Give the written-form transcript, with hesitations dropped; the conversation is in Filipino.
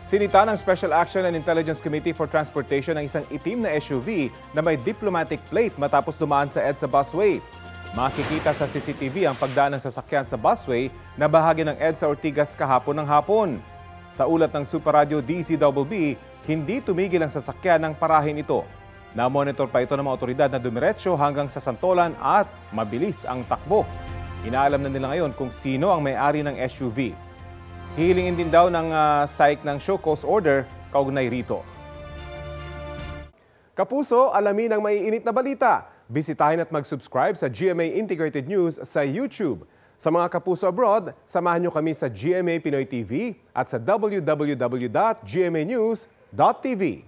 Sinita ng Special Action and Intelligence Committee for Transportation ang isang itim na SUV na may diplomatic plate matapos dumaan sa EDSA busway. Makikita sa CCTV ang pagdaan ng sasakyan sa busway na bahagi ng EDSA Ortigas kahapon ng hapon. Sa ulat ng Super Radio DZBB, hindi tumigil ang sasakyan ng parahin ito. Na-monitor pa ito ng mga otoridad na dumiretso hanggang sa Santolan at mabilis ang takbo. Inaalam na nila ngayon kung sino ang may-ari ng SUV. Hihilingin din daw ng SAIC ng show cause order kaugnay rito. Kapuso, alamin ang maiinit na balita. Bisitahin at mag-subscribe sa GMA Integrated News sa YouTube. Sa mga kapuso abroad, samahan nyo kami sa GMA Pinoy TV at sa www.gmanews.tv.